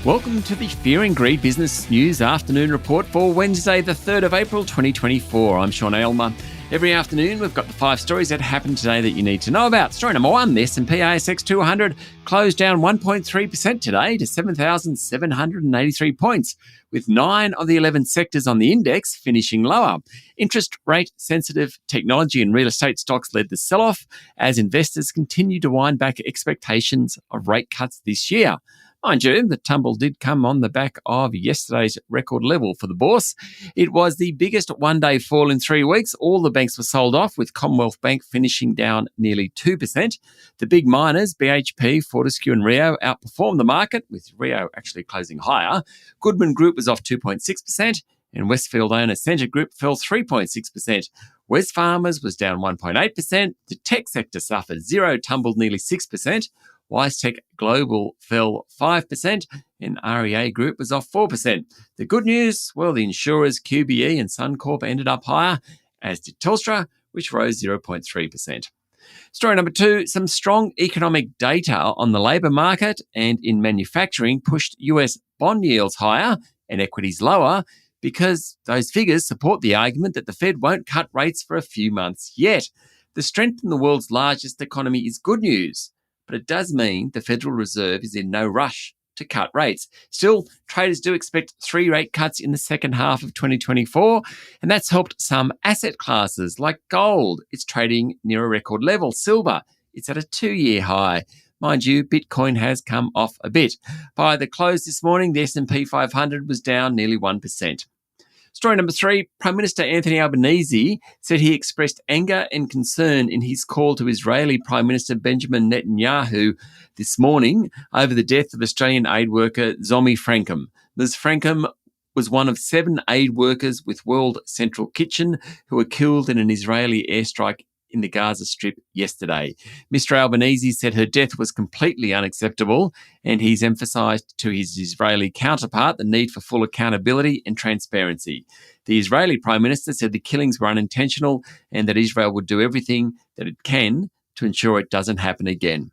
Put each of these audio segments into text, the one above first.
Welcome to the Fear and Greed Business News Afternoon Report for Wednesday, the 3rd of April, 2024. I'm Sean Aylmer. Every afternoon, we've got the 5 stories that happened today that you need to know about. Story number 1, the S&P ASX 200 closed down 1.3% today to 7,783 points, with 9 of the 11 sectors on the index finishing lower. Interest rate-sensitive technology and real estate stocks led the sell-off as investors continue to wind back expectations of rate cuts this year. Mind you, the tumble did come on the back of yesterday's record level for the bourse. It was the biggest one-day fall in 3 weeks. All the banks were sold off, with Commonwealth Bank finishing down nearly 2%. The big miners, BHP, Fortescue and Rio, outperformed the market, with Rio actually closing higher. Goodman Group was off 2.6%, and Westfield owner Scentre Group fell 3.6%. Wesfarmers was down 1.8%. The tech sector suffered. Xero tumbled nearly 6%. WiseTech Global fell 5%, and REA Group was off 4%. The good news, well, the insurers QBE and Suncorp ended up higher, as did Telstra, which rose 0.3%. Story number 2, some strong economic data on the labour market and in manufacturing pushed US bond yields higher and equities lower, because those figures support the argument that the Fed won't cut rates for a few months yet. The strength in the world's largest economy is good news, but it does mean the Federal Reserve is in no rush to cut rates. Still, traders do expect 3 rate cuts in the second half of 2024, and that's helped some asset classes like gold. It's trading near a record level. Silver, it's at a 2-year high. Mind you, Bitcoin has come off a bit. By the close this morning, the S&P 500 was down nearly 1%. Story number 3, Prime Minister Anthony Albanese said he expressed anger and concern in his call to Israeli Prime Minister Benjamin Netanyahu this morning over the death of Australian aid worker Zomi Frankham. Ms. Frankham was one of 7 aid workers with World Central Kitchen who were killed in an Israeli airstrike in the Gaza Strip yesterday. Mr. Albanese said her death was completely unacceptable, and he's emphasised to his Israeli counterpart the need for full accountability and transparency. The Israeli Prime Minister said the killings were unintentional and that Israel would do everything that it can to ensure it doesn't happen again.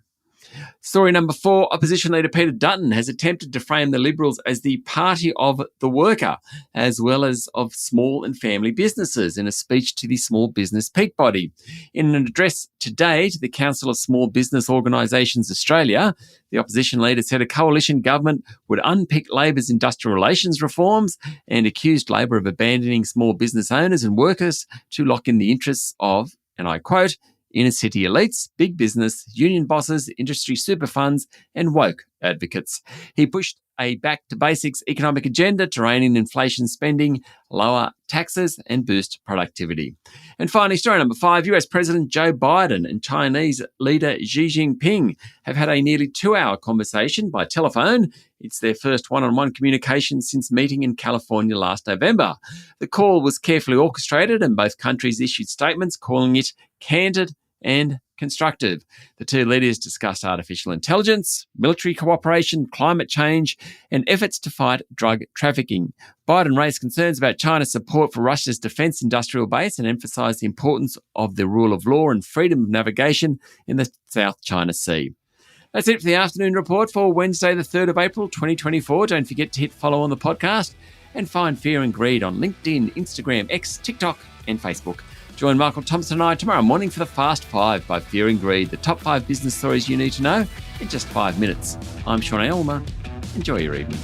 Story number 4, Opposition Leader Peter Dutton has attempted to frame the Liberals as the party of the worker, as well as of small and family businesses, in a speech to the Small Business Peak Body. In an address today to the Council of Small Business Organisations Australia, the opposition leader said a coalition government would unpick Labor's industrial relations reforms and accused Labor of abandoning small business owners and workers to lock in the interests of, and I quote, inner city elites, big business, union bosses, industry super funds, and woke advocates. He pushed a back-to-basics economic agenda to rein in inflation spending, lower taxes, and boost productivity. And finally, story number 5, US President Joe Biden and Chinese leader Xi Jinping have had a nearly 2-hour conversation by telephone. It's their first one-on-one communication since meeting in California last November. The call was carefully orchestrated, and both countries issued statements calling it candid and constructive. The 2 leaders discussed artificial intelligence, military cooperation, climate change, and efforts to fight drug trafficking. Biden raised concerns about China's support for Russia's defence industrial base and emphasised the importance of the rule of law and freedom of navigation in the South China Sea. That's it for the afternoon report for Wednesday, the 3rd of April, 2024. Don't forget to hit follow on the podcast and find Fear and Greed on LinkedIn, Instagram, X, TikTok, and Facebook. Join Michael Thompson and I tomorrow morning for the Fast 5 by Fear and Greed, the top 5 business stories you need to know in just 5 minutes. I'm Sean Aylmer. Enjoy your evening.